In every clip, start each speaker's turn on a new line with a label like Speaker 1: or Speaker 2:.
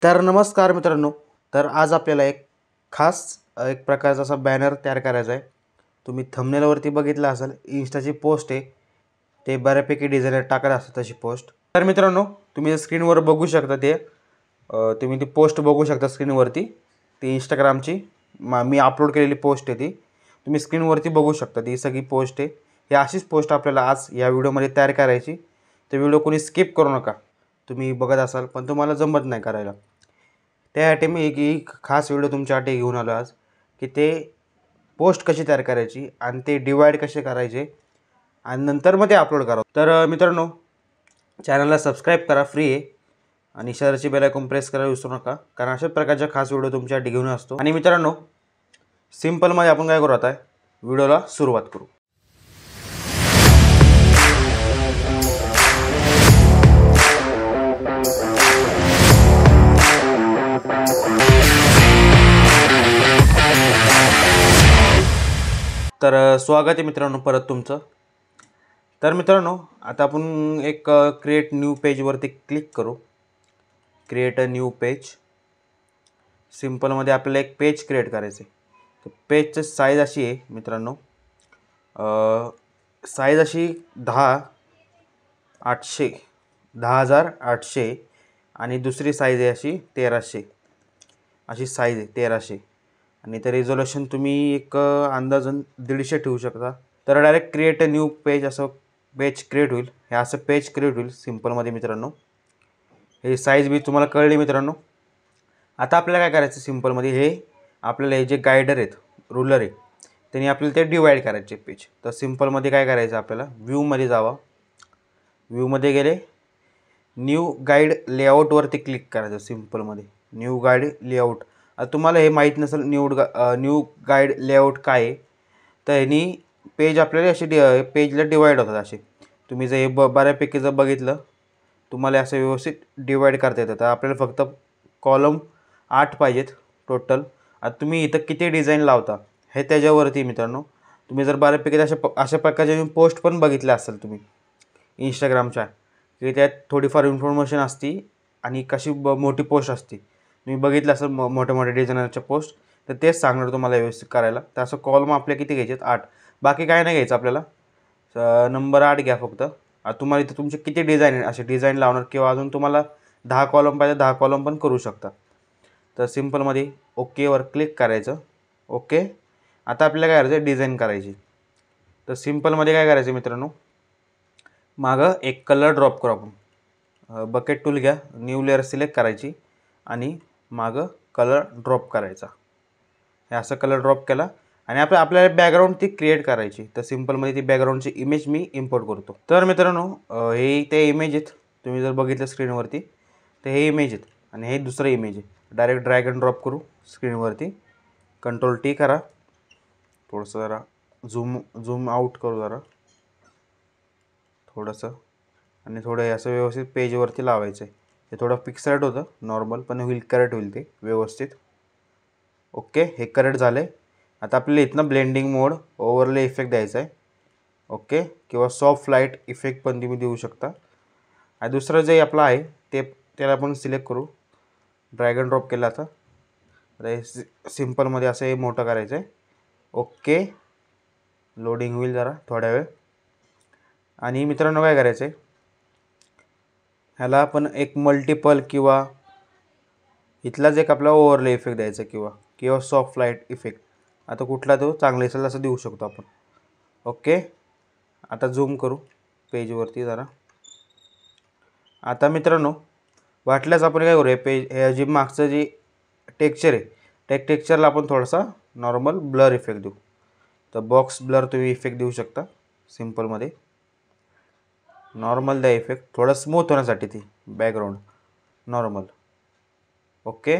Speaker 1: तर नमस्कार मित्रांनो, तर आज आपल्याला एक प्रकारचा असा बॅनर तयार करायचा आहे। तुम्ही थंबनेलवरती बघितलं असेल, इन्स्टाची पोस्ट आहे, ते बऱ्यापैकी डिझायनर टाकत असतात तशी पोस्ट। तर मित्रांनो, तुम्ही स्क्रीनवर बघू शकता तुम्ही ती पोस्ट बघू शकता स्क्रीनवरती। ती इंस्टाग्रामची मी अपलोड केलेली पोस्ट आहे, ती तुम्ही स्क्रीनवरती बघू शकता। ती सगळी पोस्ट आहे, ही अशीच पोस्ट आपल्याला आज या व्हिडिओमध्ये तयार करायची। तर व्हिडिओ कोणी स्किप करू नका। तुम्ही बघत असाल पण तुम्हाला जमत नाही करायला, त्यासाठी मी एक खास व्हिडिओ तुमच्यासाठी घेऊन आलो आज, की ते पोस्ट कशी तयार करायची आणि ते डिवाइड कसे करायचे आणि नंतर मग ते अपलोड करा। तर मित्रांनो, चॅनलला सबस्क्राईब करा, फ्री आहे, आणि शेअरची बेल आयकॉन प्रेस करायला विसरू नका, कारण अशा प्रकारचे खास व्हिडिओ तुमच्यासाठी घेऊन असतो। आणि मित्रांनो, सिंपलमध्ये आपण काय करू, आता व्हिडिओला सुरुवात करू। तर स्वागत आहे मित्रांनो परत तुमचं। तर मित्रांनो, आता आपण एक क्रिएट न्यू पेजवरती क्लिक करू। Create a new page. सिंपलमध्ये आपल्याला एक पेज क्रिएट करायचं आहे। तर पेजची साईज अशी आहे मित्रांनो, साईज अशी 10,800 आणि दुसरी साईज आहे अशी 1300, अशी साईज आहे 1300। आणि ते रिझोल्यूशन तुम्ही एक अंदाजन 150 ठेवू शकता। तर direct create a new page असं पेज क्रिएट होईल, हे असं पेज क्रिएट होईल सिंपलमध्ये मित्रांनो। हे साईज बी तुम्हाला कळली मित्रांनो। आता आपल्याला काय करायचं, सिंपलमध्ये हे आपल्याला हे जे गायडर आहेत, रुलर आहे, त्यांनी आपल्याला ते डिवाइड करायचे पेज। तर सिंपलमध्ये काय करायचं, आपल्याला व्ह्यूमध्ये जावा। व्ह्यूमध्ये गेले, न्यू गाईड लेआउटवरती क्लिक करायचं। सिंपलमध्ये न्यू गाईड लेआउट। तुम्हाला हे माहीत नसेल न्यू गाईड लेआउट काय आहे, तर ह्यानी पेज आपल्याला असे पेजला डिवाईड होतात असे। तुम्ही जर हे बऱ्यापैकी जर बघितलं, तुम्हाला असं व्यवस्थित डिवाईड करता येतं। तर आपल्याला फक्त कॉलम 8 पाहिजेत टोटल। आता तुम्ही इथं किती डिझाईन लावता हे त्याच्यावरती मित्रांनो। तुम्ही जर बऱ्यापैकी अशा प्रकारचे पोस्ट पण बघितल्या असेल तुम्ही इंस्टाग्रामच्या, की त्यात थोडीफार इन्फॉर्मेशन असती आणि कशी मोठी पोस्ट असते, तुम्ही बघितलं असेल मोठ्या मोठ्या डिझायनरच्या पोस्ट, तर तेच सांगणार तुम्हाला व्यवस्थित करायला। तर असं कॉलम आपल्या किती घ्यायचे, 8, बाकी काय नाही घ्यायचं आपल्याला। नंबर 8 घ्या फक्त। तुम्हाला इथं तुमचे किती डिझाईन आहे असे डिझाईन लावणार, किंवा अजून तुम्हाला 10 कॉलम पाहिजे 10 कॉलम पण करू शकता। तर सिंपलमध्ये ओकेवर क्लिक करायचं। ओके, आता आपल्याला काय करायचं, डिझाईन करायची। तर सिंपलमध्ये काय करायचं मित्रांनो, मागं एक कलर ड्रॉप करू आपण। बकेट टूल घ्या, न्यू लेअर सिलेक्ट करायची आणि मागं कलर ड्रॉप करायचा। हे असं कलर ड्रॉप केला आणि आपल्याला बॅकग्राऊंड ती क्रिएट करायची। तर सिंपलमध्ये ती बॅकग्राऊंडची इमेज मी इम्पोर्ट करतो। तर मित्रांनो, हे ते इमेज आहेत, तुम्ही जर बघितलं स्क्रीनवरती, तर हे इमेज आहेत आणि हे दुसरं इमेज आहे। डायरेक्ट ड्रॅग अँड ड्रॉप करू स्क्रीनवरती, कंट्रोल टी करा, थोडंसं जरा झूम आउट करू जरा थोडंसं, आणि थोडं असं व्यवस्थित पेजवरती लावायचं आहे। हे थोडं पिक्सेलेट होतं नॉर्मल, पण होईल करेक्ट होईल ते व्यवस्थित। ओके, हे करेक्ट झालं आहे। आता आपल्याला इथनं ब्लेंडिंग मोड ओव्हरले इफेक्ट द्यायचा आहे। ओके, किंवा सॉफ्ट लाईट इफेक्ट पण तुम्ही देऊ शकता। आणि दुसरं जे आपलं आहे त्याला आपण सिलेक्ट करू, ड्रॅग अँड ड्रॉप केला। आता हे सिंपलमध्ये असं हे मोठं करायचं आहे। ओके, लोडिंग होईल जरा थोड्या वेळ। आणि मित्रांनो काय करायचं आहे, ह्याला आपण एक मल्टिपल किंवा इथलाच एक आपला ओव्हरले इफेक्ट द्यायचा, किंवा सॉफ्ट लाईट इफेक्ट। आता कुठला तो चांगला असेल असं देऊ शकतो आपण। ओके, आता झूम करू पेजवरती जरा। आता मित्रांनो, वाटल्यास आपण काय करू, हे जे मागचं जे टेक्स्चर आहे, त्या टेक्स्चरला आपण थोडासा नॉर्मल ब्लर इफेक्ट देऊ। तर बॉक्स ब्लर तुम्ही इफेक्ट देऊ शकता। सिंपलमध्ये नॉर्मल द्या इफेक्ट, थोडं स्मूथ होण्यासाठी ती बॅकग्राऊंड नॉर्मल। ओके,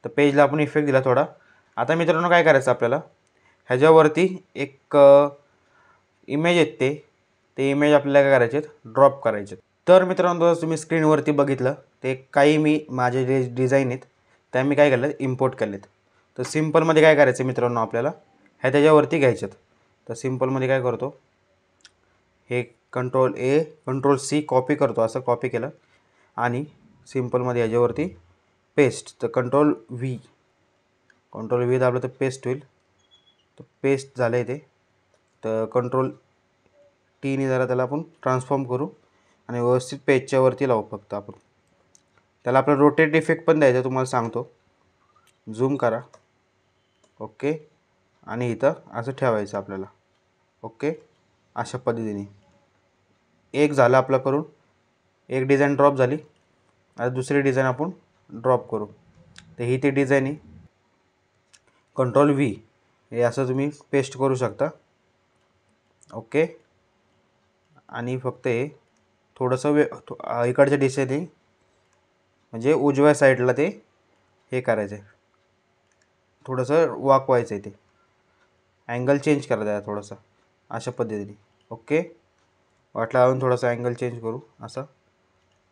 Speaker 1: तर पेजला आपण इफेक्ट दिला थोडा। आता मित्रांनो काय करायचं, आपल्याला ह्याच्यावरती एक इमेज आहेत, ते इमेज आपल्याला काय करायचे, ड्रॉप करायचे। तर मित्रांनो, तुम्ही स्क्रीनवरती बघितलं, ते काही मी माझे जे डिझाईन आहेत त्या मी काय केलं, इम्पोर्ट केलेत। तर सिंपलमध्ये काय करायचं मित्रांनो, आपल्याला त्याच्यावरती घ्यायच्यात। तर सिंपलमध्ये काय करतो, हे control A control C copy करतो, असं कॉपी केलं आणि सिंपलमध्ये ह्याच्यावरती पेस्ट, तर कंट्रोल व्ही दाबलं तर पेस्ट होईल. तर पेस्ट झालं आहे ते. तर कंट्रोल टीने जरा त्याला आपण ट्रान्सफॉर्म करू आणि व्यवस्थित पेजच्या वरती लावू फक्त आपण. त्याला आपला रोटेट इफेक्ट पण द्यायचा, तुम्हाला सांगतो. झूम करा. ओके. आणि इथं असं ठेवायचं आपल्याला. ओके. अशा पद्धतीने एक झालं आपलं करून. एक डिझाईन ड्रॉप झाली. आता दुसरी डिझाईन आपण ड्रॉप करू. तर ही ती डिझाईन आहे. कंट्रोल व्ही हे असं तुम्ही पेस्ट करू शकता. ओके. आणि फक्त हे थोडंसं इकडच्या दिशेने म्हणजे उजव्या साईडला ते हे करायचं आहे, थोडंसं वाकवायचं आहे. ते अँगल चेंज करा द्या थोडंसं अशा पद्धतीने. ओके. वाटलं लावून थोडंसं अँगल चेंज करू. असं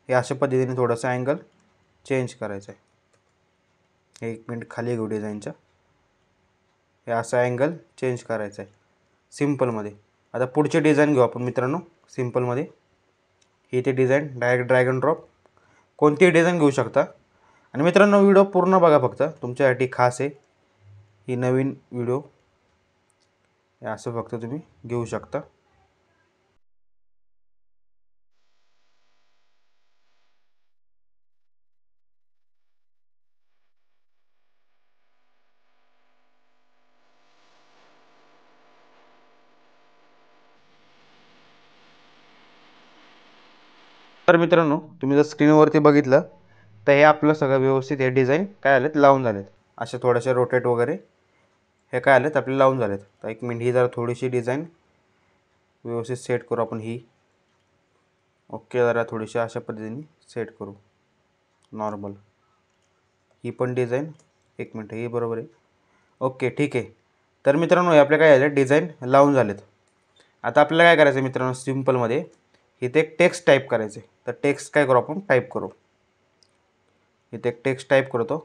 Speaker 1: हे अशा पद्धतीने थोडंसं अँगल चेंज करायचं आहे. एक मिनिट खाली घेऊ डिझाईनच्या. हे असं अँगल चेंज करायचं आहे सिम्पलमध्ये. आता पुढची डिझाईन घेऊ आपण मित्रांनो सिम्पलमध्ये. ही ते design direct drag and drop कोणतीही डिझाईन घेऊ शकता. आणि मित्रांनो व्हिडिओ पूर्ण बघा, फक्त तुमच्यासाठी खास आहे ही नवीन व्हिडिओ. हे असं फक्त तुम्ही घेऊ शकता. तर मित्रांनो तुम्ही जर स्क्रीनवरती बघितलं तर हे आपलं सगळं व्यवस्थित हे डिझाईन काय आलेत लावून झालेत. असे थोडेसे रोटेट वगैरे हे काय आलेत आपले लावून झालेत. तर एक मिनिट ही जरा थोडीशी डिझाईन व्यवस्थित सेट करू आपण ही. ओके. जरा थोडीशी अशा पद्धतीने सेट करू नॉर्मल. ही पण डिझाईन एक मिनिट ही बरोबर आहे. ओके ठीक आहे. तर मित्रांनो हे आपले काय झाले डिझाईन लावून झालेत. आता आपल्याला काय करायचं मित्रांनो सिम्पलमध्ये इथे एक टेक्स्ट टाईप करायचे. तर टेक्स्ट काय करू आपण टाईप करू. इथे एक टेक्स्ट टाईप करतो.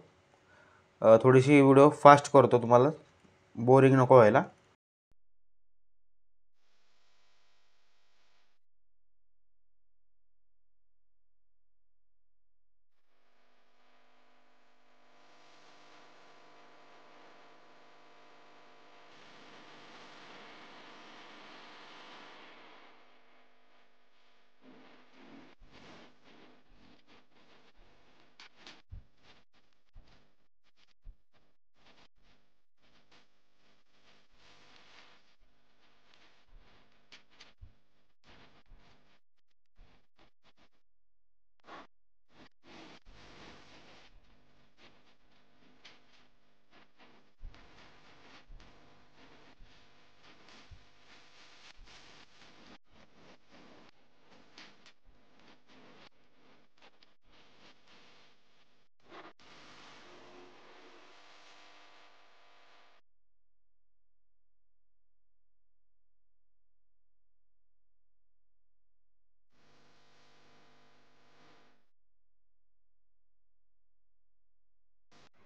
Speaker 1: थोडीशी व्हिडिओ फास्ट करतो तुम्हाला बोरिंग नको व्हायला.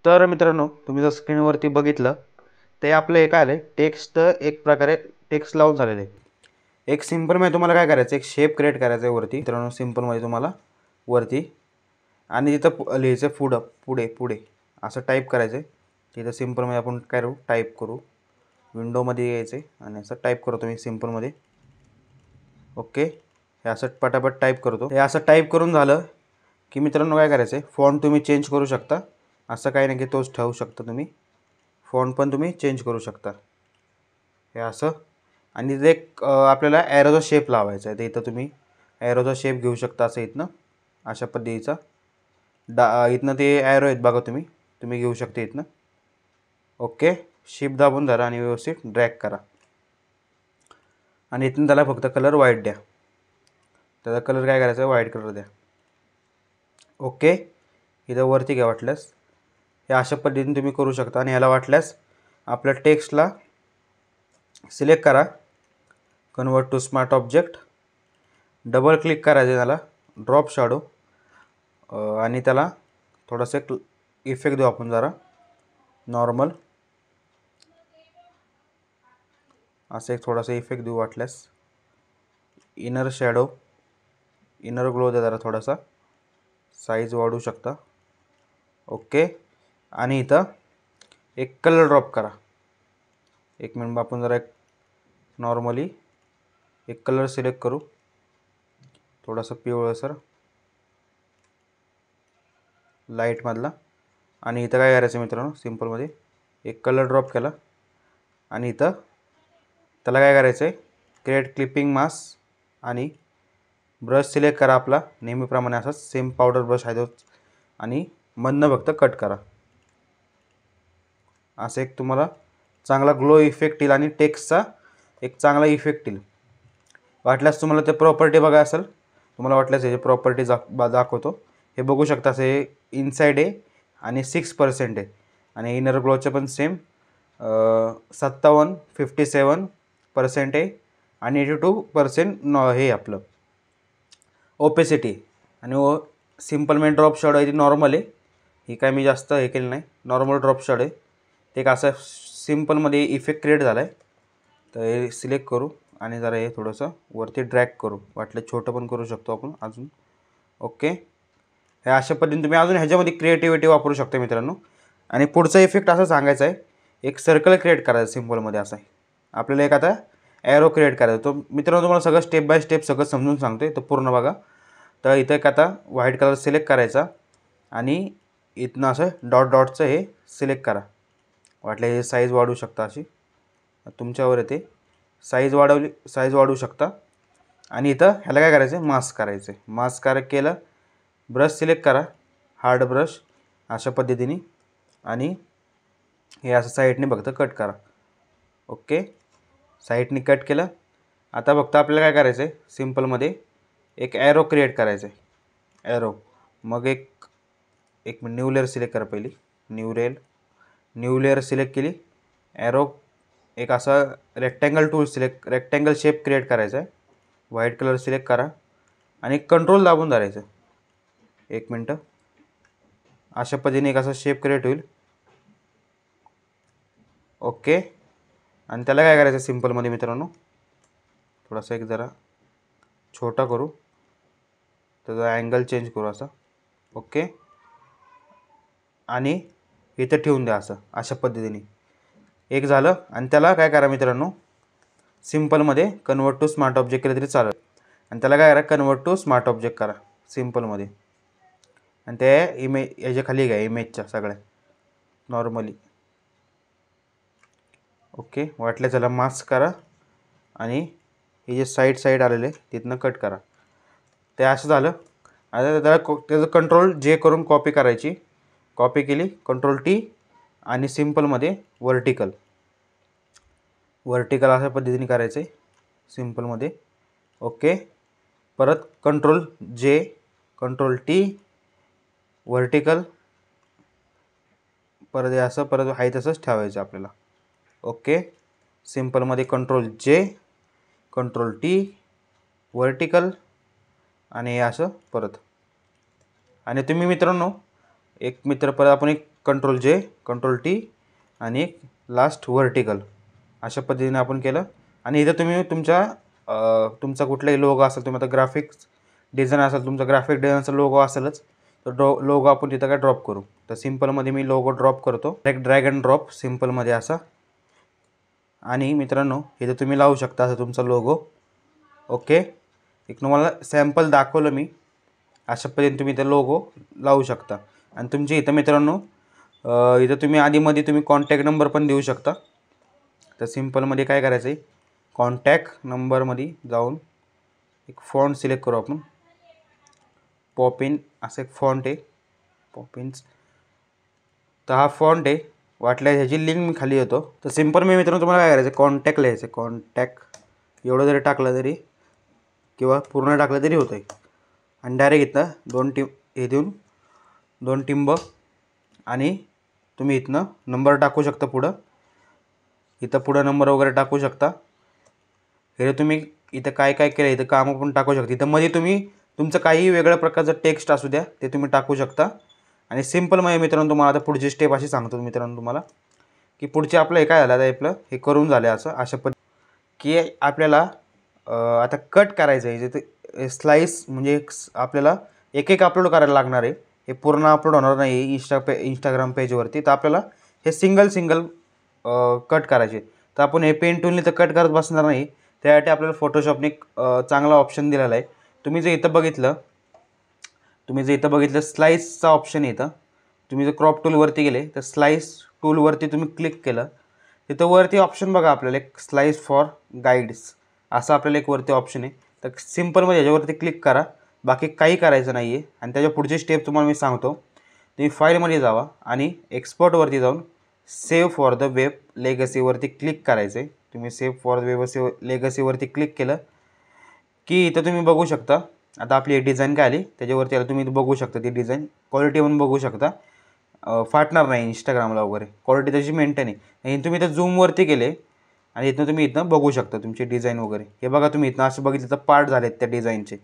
Speaker 1: तर मित्रांनो तुम्ही जर स्क्रीनवरती बघितलं ते आपलं हे काय आलं टेक्स्ट एक प्रकारे टेक्स्ट लावून झालेलं आहे. एक सिम्पलमध्ये तुम्हाला काय करायचं एक शेप क्रिएट करायचा आहे वरती मित्रांनो सिम्पलमध्ये तुम्हाला वरती. आणि तिथं लिहायचं पुढे असं टाईप करायचं आहे. तिथं सिम्पलमध्ये आपण काय करू टाईप करू. विंडोमध्ये यायचं आणि असं टाईप करतो मी सिम्पलमध्ये. ओके. हे असं पटापट टाईप करतो. हे असं टाईप करून झालं की मित्रांनो काय करायचं आहे फॉन्ट तुम्ही चेंज करू शकता. असं काही नाही की तोच ठेवू शकता तुम्ही. फॉन्ट पण तुम्ही चेंज करू शकता. हे असं. आणि ते एक आपल्याला ॲरोचा शेप लावायचा आहे. तर इथं तुम्ही ॲरोचा शेप घेऊ शकता असं इथनं अशा पद्धतीचा. इथनं ते ॲरो आहेत बघा तुम्ही घेऊ शकता इथनं. ओके. शिफ्ट दाबून धरा आणि व्यवस्थित ड्रॅग करा. आणि इथून त्याला फक्त कलर व्हाईट द्या. त्याचा कलर काय करायचा व्हाईट कलर द्या. ओके. इथं वरती घ्या वाटल्यास. हे अशा पद्धतीने तुम्ही करू शकता. आणि ह्याला वाटल्यास आपल्या टेक्स्टला सिलेक्ट करा convert to smart object. Double click करायचं त्याला ड्रॉप शॅडो. आणि त्याला थोडासा एक इफेक्ट देऊ आपण जरा नॉर्मल असं एक थोडासा इफेक्ट देऊ वाटल्यास. इनर शॅडो इनर ग्लो द्या जरा थोडासा. साईज वाढवू शकता. ओके. आणि इथं एक कलर ड्रॉप करा. एक मिनिट आपण जरा एक नॉर्मली एक कलर सिलेक्ट करू, थोडासा पिवळसर लाईटमधला. आणि इथं काय करायचं मित्रांनो, सिम्पलमध्ये एक कलर ड्रॉप केला आणि इथं त्याला काय करायचं आहे, क्रिएट क्लिपिंग मास्क आणि ब्रश सिलेक्ट करा आपला नेहमीप्रमाणे असाच सेम पावडर ब्रश आहे तोच, आणि मधनं फक्त कट करा. असं एक तुम्हाला चांगला ग्लो इफेक्ट येईल आणि टेक्स्टचा एक चांगला इफेक्ट येईल. वाटल्यास तुम्हाला ते प्रॉपर्टी बघा असेल, तुम्हाला वाटल्यास याची प्रॉपर्टी दाखवतो. हे बघू शकता, असे इनसाइड आहे आणि 6% आहे आणि इनर ग्लोचं पण सेम 57% आहे आणि 82% हे आपलं ओपेसिटी. आणि सिम्पलमेंट ड्रॉप शॅडो आहे ती नॉर्मल आहे, ही काय मी जास्त हे केलं नाही, नॉर्मल ड्रॉप शॅडो आहे. ते एक असं सिम्पलमध्ये इफेक्ट क्रिएट झाला आहे. तर हे सिलेक्ट करू आणि जरा हे थोडंसं वरती ड्रॅग करू, वाटलं छोटं पण करू शकतो आपण अजून. ओके. हे अशा पद्धतीने तुम्ही अजून ह्याच्यामध्ये क्रिएटिव्हिटी वापरू शकता मित्रांनो. आणि पुढचा इफेक्ट असं सांगायचा आहे, एक सर्कल क्रिएट करायचं सिम्पलमध्ये. असं आहे आपल्याला एक आता ॲरो क्रिएट करायचा. तो मित्रांनो तुम्हाला सगळं स्टेप बाय स्टेप सगळं समजून सांगतो आहे, तर पूर्ण बघा. तर इथं एक आता व्हाईट कलर सिलेक्ट करायचा आणि इथनं असं डॉटचं हे सिलेक्ट करा. वाटलं हे साईज वाढवू शकता, अशी तुमच्यावर येते, साईज वाढवू शकता. आणि इथं ह्याला काय करायचं आहे, मास्क करायचं आहे. मास्क केलं, ब्रश सिलेक्ट करा, हार्ड ब्रश अशा पद्धतीने, आणि हे असं साईडने फक्त कट करा. ओके. साईडने कट केलं. आता फक्त आपल्याला काय करायचं आहे, सिम्पलमध्ये एक ॲरो क्रिएट करायचं आहे. ॲरो मग एक न्यू लेअर सिलेक्ट करा पहिली. न्यू लेअर सिलेक्ट केली. ॲरो एक असा रेक्टँगल शेप क्रिएट करायचा आहे. व्हाईट कलर सिलेक्ट करा आणि कंट्रोल दाबून धरायचं. एक मिनटं. अशा पद्धतीने एक असा शेप क्रिएट होईल. ओके. आणि त्याला काय करायचं सिम्पलमध्ये मित्रांनो, थोडासा एक जरा छोटा करू, त्याचा अँगल चेंज करू असा. ओके. आणि इथं ठेवून द्या असं, अशा पद्धतीने एक झालं. आणि त्याला काय करा मित्रांनो, सिम्पलमध्ये कन्वर्ट टू स्मार्ट ऑब्जेक्ट केलं तरी चालेल. आणि त्याला काय करा, कन्वर्ट टू स्मार्ट ऑब्जेक्ट करा सिम्पलमध्ये. आणि ते याच्या खाली घ्या इमेजच्या सगळ्या नॉर्मली. ओके. वाटलं त्याला मास्क करा आणि हे जे साईड आलेले तिथनं कट करा. ते असं झालं. आता त्याचं कंट्रोल जे करून कॉपी करायची. कॉपी केली, कंट्रोल टी, आणि सिम्पलमध्ये वर्टिकल अशा पद्धतीने करायचं आहे सिम्पलमध्ये. ओके. परत कंट्रोल जे, कंट्रोल टी, वर्टिकल, परत हे असं परत आहे तसंच ठेवायचं आपल्याला. ओके. सिम्पलमध्ये कंट्रोल जे, कंट्रोल टी, वर्टिकल, आणि हे असं परत. आणि तुम्ही मित्रांनो परत आपण एक कंट्रोल जे, कंट्रोल टी आणि एक लास्ट वर्टिकल अशा पद्धतीने आपण केलं. आणि इथं तुम्ही तुमचा कुठलाही लोगो असेल, तुम्ही आता ग्राफिक्स डिझाईन असेल, तुमचा ग्राफिक डिझाईनचा लोगो असेलच, तर लोगो आपण तिथं काय ड्रॉप करू. तर सिम्पलमध्ये मी लोगो ड्रॉप करतो, ड्रॅग अँड ड्रॉप सिम्पलमध्ये असा. आणि मित्रांनो इथं तुम्ही लावू शकता असं तुमचा लोगो. ओके. एक तुम्हाला सॅम्पल दाखवलं मी, अशा पद्धतीने तुम्ही इथं लोगो लावू शकता. आणि तुमच्या इथं मित्रांनो इथं तुम्ही आधीमध्ये तुम्ही कॉन्टॅक्ट नंबर पण देऊ शकता. तर सिम्पलमध्ये काय करायचं आहे, कॉन्टॅक्ट नंबरमध्ये जाऊन एक फॉन्ट सिलेक्ट करू आपण. पॉपिन असं एक फॉन्ट आहे, पॉपिन्स. तर हा फॉन्ट आहे. वाटल्यास ह्याची लिंक मी खाली येतो. तर सिम्पल मी मित्रांनो तुम्हाला काय करायचं, कॉन्टॅक्ट लिहायचं. कॉन्टॅक्ट एवढं जरी टाकलं तरी किंवा पूर्ण टाकलं तरी होतं आहे. आणि डायरेक्ट इथनं हे देऊन 2 टिंब, आणि तुम्ही इथनं नंबर टाकू शकता पुढं. इथं पुढं नंबर वगैरे टाकू शकता. हे तुम्ही इथं काय केलं इथं कामं पण टाकू शकता. इथं मध्ये तुम्ही तुमचं काही वेगळ्या प्रकारचं टेक्स्ट असू द्या ते तुम्ही टाकू शकता. आणि सिम्पलमध्ये मित्रांनो तुम्हाला आता पुढची स्टेप अशी सांगतो मित्रांनो तुम्हाला, की पुढचे आपलं हे काय झालं, आता आपलं हे करून झालं असं अशा की आपल्याला आता कट करायचं आहे. जिथे स्लाइस म्हणजे आपल्याला एक अपलोड करायला लागणार आहे. हे पूर्ण अपलोड होणार नाही इंस्टाग्राम पेजवरती. तर आपल्याला हे सिंगल कट करायचे. तर आपण हे पेन टूलने तर कट करत बसणार नाही, त्यासाठी आपल्याला फोटोशॉपने चांगला ऑप्शन दिलेला आहे. तुम्ही जर इथं बघितलं स्लाइसचा ऑप्शन येतं. तुम्ही जर क्रॉप टूलवरती गेले तर स्लाइस टूलवरती तुम्ही क्लिक केलं, तिथं वरती ऑप्शन बघा आपल्याला एक स्लाइस फॉर गाईड्स असं आपल्याला एक वरती ऑप्शन आहे. तर सिम्पलमध्ये याच्यावरती क्लिक करा, बाकी काही करायचं नाही आहे. आणि त्याच्या पुढची स्टेप तुम्हाला मी सांगतो. तुम्ही फाईलमध्ये जावा आणि एक्सपोर्टवरती जाऊन सेव्ह फॉर द वेब लेगसीवरती क्लिक करायचं आहे. तुम्ही सेव्ह फॉर द वेब लेगसीवरती क्लिक केलं की इथं तुम्ही बघू शकता. आता आपली डिझाईन काय आली त्याच्यावरती आलं, तुम्ही बघू शकता ती डिझाईन क्वालिटी पण बघू शकता. फाटणार नाही इंस्टाग्रामला वगैरे, क्वालिटी त्याची मेंटेन आहे. आणि तुम्ही इथं झूमवरती गेले आणि इथनं तुम्ही इथनं बघू शकता तुमची डिझाईन वगैरे. हे बघा तुम्ही इथनं असं बघितलं तर पार्ट झालेत त्या डिझाईनचे.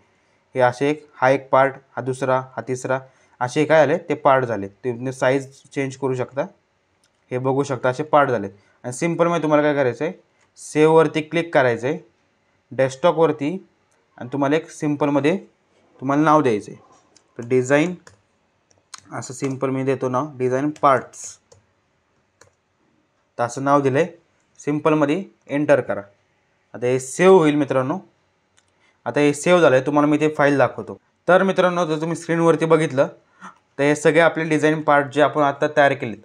Speaker 1: हे असे हा एक पार्ट, हा दुसरा, हा तिसरा, असे काय आले ते पार्ट झाले. तुम्ही साईज चेंज करू शकता. हे बघू शकता असे पार्ट झाले. आणि सिम्पलमध्ये तुम्हाला काय करायचं आहे, सेव्हवरती क्लिक करायचं आहे डेस्कटॉपवरती आणि तुम्हाला एक सिम्पलमध्ये तुम्हाला नाव द्यायचं आहे. तर डिझाईन असं सिम्पल मी देतो नाव, डिझाईन पार्ट्स. तर असं नाव दिलं आहे, सिम्पलमध्ये एंटर करा. आता हे सेव्ह होईल मित्रांनो. आता हे सेव्ह झालं आहे, तुम्हाला मी ते फाईल दाखवतो. तर मित्रांनो जर तुम्ही स्क्रीनवरती बघितलं तर हे सगळे आपले डिझाईन पार्ट जे आपण आता तयार केलेत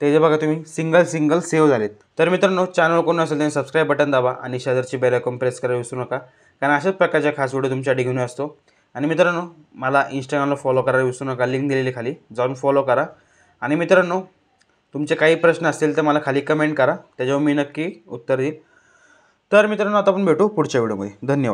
Speaker 1: ते जे बघा तुम्ही सिंगल सेव्ह झालेत. तर मित्रांनो चॅनल कोण असेल त्यांनी सबस्क्राईब बटन दाबा आणि शेजारची बेल आयकॉन प्रेस करायला विसरू नका, कारण अशाच प्रकारच्या खास व्हिडिओ तुमच्यासाठी घेऊन असतो. आणि मित्रांनो मला इंस्टाग्रामला फॉलो करायला विसरू नका, लिंक दिलेली खाली जाऊन फॉलो करा. आणि मित्रांनो तुमचे काही प्रश्न असतील तर मला खाली कमेंट करा, त्याच्यावर मी नक्की उत्तर देईन. तर मित्रांनो आता आपण भेटू पुढच्या व्हिडिओमध्ये. धन्यवाद.